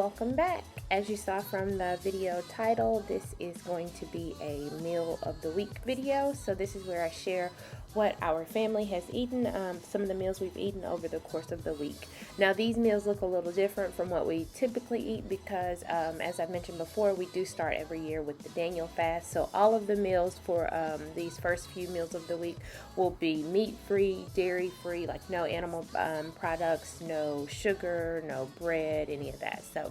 welcome back. As you saw from the video title, this is going to be a meal of the week video. So this is where I share what our family has eaten, some of the meals we've eaten over the course of the week. Now these meals look a little different from what we typically eat because as I mentioned before, we do start every year with the Daniel fast. So all of the meals for these first few meals of the week will be meat-free, dairy-free, like no animal products, no sugar, no bread, any of that. So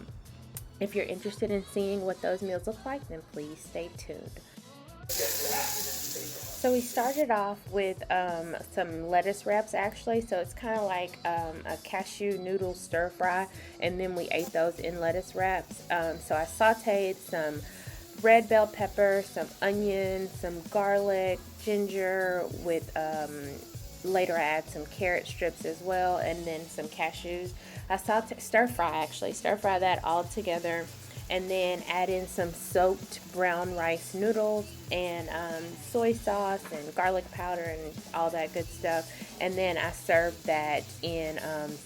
if you're interested in seeing what those meals look like, then please stay tuned. So we started off with some lettuce wraps actually, so it's kind of like a cashew noodle stir fry, and then we ate those in lettuce wraps. So I sauteed some red bell pepper, some onion, some garlic, ginger, with later I add some carrot strips as well, and then some cashews. I stir fry that all together, and then add in some soaked brown rice noodles and soy sauce and garlic powder and all that good stuff. And then I served that in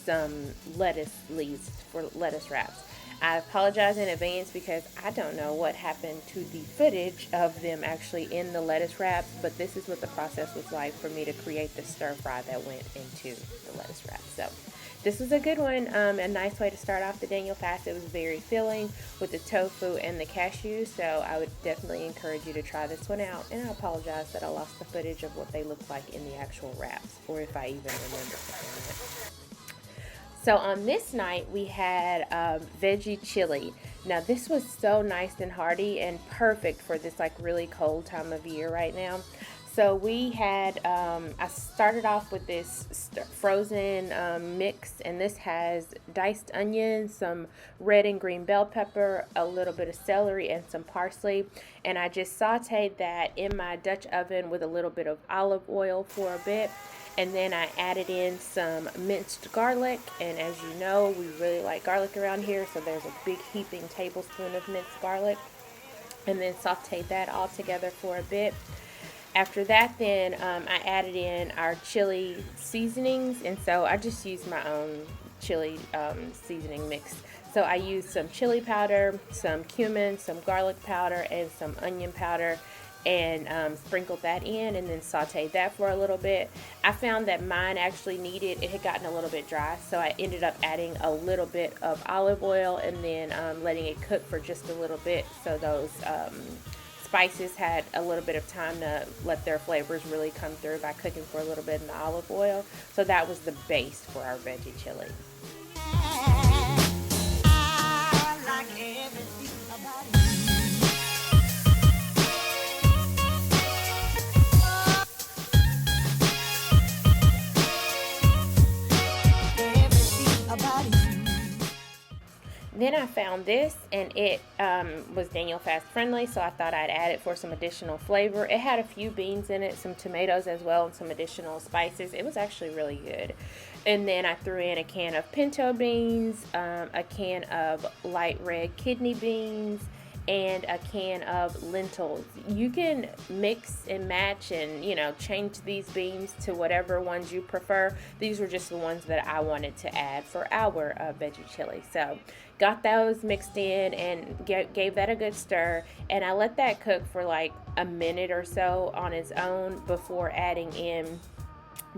some lettuce leaves for lettuce wraps. I apologize in advance because I don't know what happened to the footage of them actually in the lettuce wraps, but this is what the process was like for me to create the stir fry that went into the lettuce wrap. So this was a good one, a nice way to start off the Daniel fast. It was very filling with the tofu and the cashews, so I would definitely encourage you to try this one out. And I apologize that I lost the footage of what they look like in the actual wraps, or if I even remember filming it. So on this night we had Veggie Chili. Now this was so nice and hearty and perfect for this like really cold time of year right now. So we had, I started off with this frozen mix, and this has diced onions, some red and green bell pepper, a little bit of celery, and some parsley. And I just sauteed that in my Dutch oven with a little bit of olive oil for a bit. And then I added in some minced garlic, and as you know, we really like garlic around here, so there's a big heaping tablespoon of minced garlic. And then sauteed that all together for a bit. After that, then I added in our chili seasonings, and so I just used my own chili seasoning mix. So I used some chili powder, some cumin, some garlic powder, and some onion powder, and sprinkled that in, and then sauteed that for a little bit. I found that mine actually it had gotten a little bit dry, so I ended up adding a little bit of olive oil and then letting it cook for just a little bit, so those spices had a little bit of time to let their flavors really come through by cooking for a little bit in the olive oil. So that was the base for our veggie chili. Then I found this, and it was Daniel fast friendly, so I thought I'd add it for some additional flavor. It had a few beans in it, some tomatoes as well, and some additional spices. It was actually really good. And then I threw in a can of pinto beans, a can of light red kidney beans, and a can of lentils. You can mix and match and, change these beans to whatever ones you prefer. These were just the ones that I wanted to add for our veggie chili. So got those mixed in and gave that a good stir, and I let that cook for like a minute or so on its own before adding in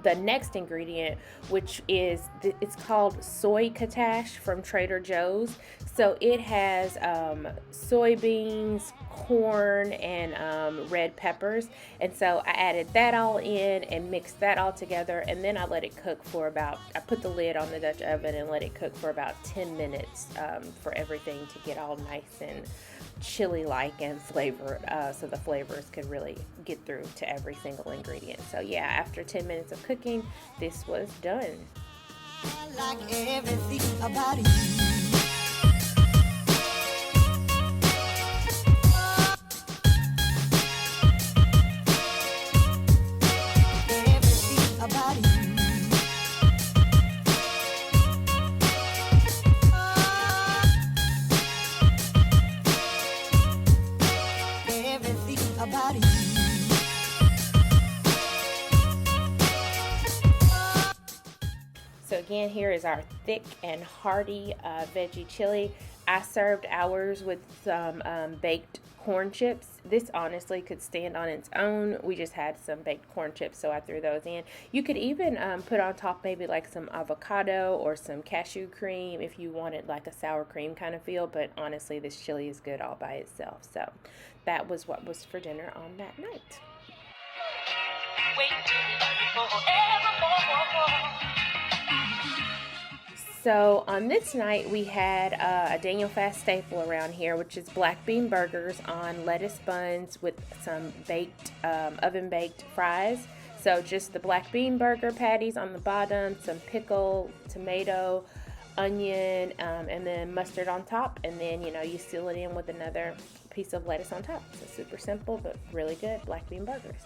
the next ingredient, which is, it's called soykatash from Trader Joe's. So it has soybeans, corn, and red peppers. And so I added that all in and mixed that all together, and then I let it cook for I put the lid on the Dutch oven and let it cook for about 10 minutes for everything to get all nice and chili-like and flavored, so the flavors could really get through to every single ingredient. So yeah, after 10 minutes of cooking, this was done. I like everything about it. So again, here is our thick and hearty veggie chili. I served ours with some baked corn chips. This honestly could stand on its own. We just had some baked corn chips, so I threw those in. You could even put on top maybe like some avocado or some cashew cream if you wanted like a sour cream kind of feel, but honestly this chili is good all by itself. So that was what was for dinner on that night. So on this night we had a Daniel Fast staple around here, which is black bean burgers on lettuce buns with some baked oven baked fries. So just the black bean burger patties on the bottom, some pickle, tomato, onion, and then mustard on top, and then you seal it in with another piece of lettuce on top. So super simple but really good black bean burgers.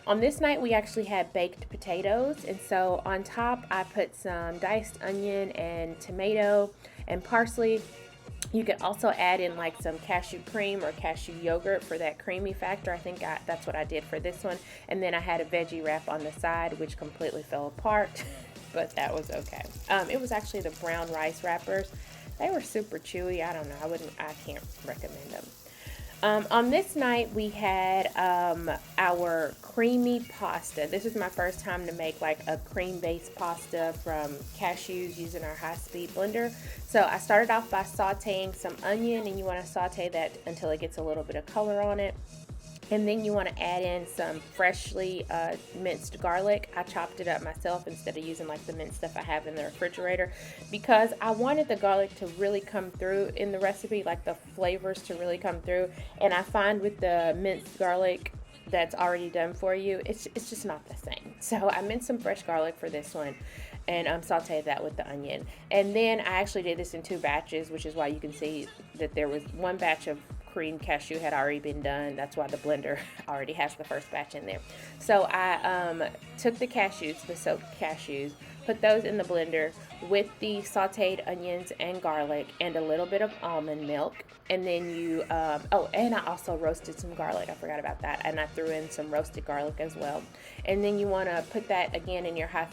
On this night we actually had baked potatoes, and so on top I put some diced onion and tomato and parsley. You could also add in like some cashew cream or cashew yogurt for that creamy factor. I think that's what I did for this one. And then I had a veggie wrap on the side, which completely fell apart, but that was okay. It was actually the brown rice wrappers. They were super chewy. I don't know. I can't recommend them. On this night we had our creamy pasta. This was my first time to make like a cream-based pasta from cashews using our high-speed blender. So I started off by sauteing some onion, and you want to saute that until it gets a little bit of color on it. And then you want to add in some freshly minced garlic. I chopped it up myself instead of using like the minced stuff I have in the refrigerator, because I wanted the garlic to really come through in the recipe, like the flavors to really come through. And I find with the minced garlic that's already done for you, it's just not the same. So I minced some fresh garlic for this one and sauteed that with the onion. And then I actually did this in 2 batches, which is why you can see that there was one batch of cream cashew had already been done. That's why the blender already has the first batch in there. So I took the cashews, the soaked cashews, put those in the blender with the sauteed onions and garlic and a little bit of almond milk. And then you, and I also roasted some garlic. I forgot about that. And I threw in some roasted garlic as well. And then you want to put that again in your high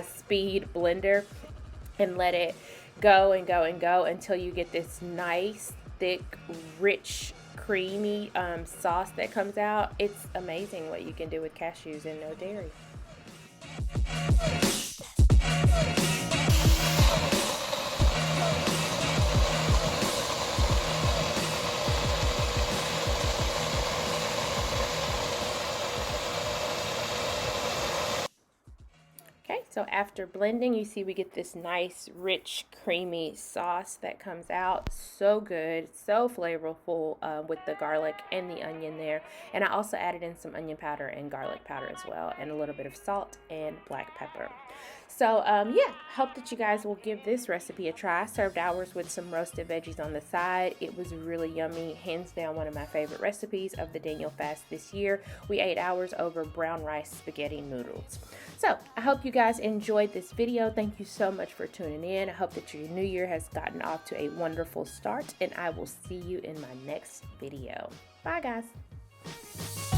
speed blender and let it go and go and go until you get this nice, thick, rich, creamy sauce that comes out. It's amazing what you can do with cashews and no dairy. Okay, so after blending, you see we get this nice, rich, creamy sauce that comes out. So good, so flavorful with the garlic and the onion there. And I also added in some onion powder and garlic powder as well, and a little bit of salt and black pepper. So yeah, hope that you guys will give this recipe a try. I served ours with some roasted veggies on the side. It was really yummy, hands down one of my favorite recipes of the Daniel Fast this year. We ate ours over brown rice spaghetti noodles. So I hope you guys enjoyed this video. Thank you so much for tuning in. I hope that your new year has gotten off to a wonderful start, and I will see you in my next video. Bye guys.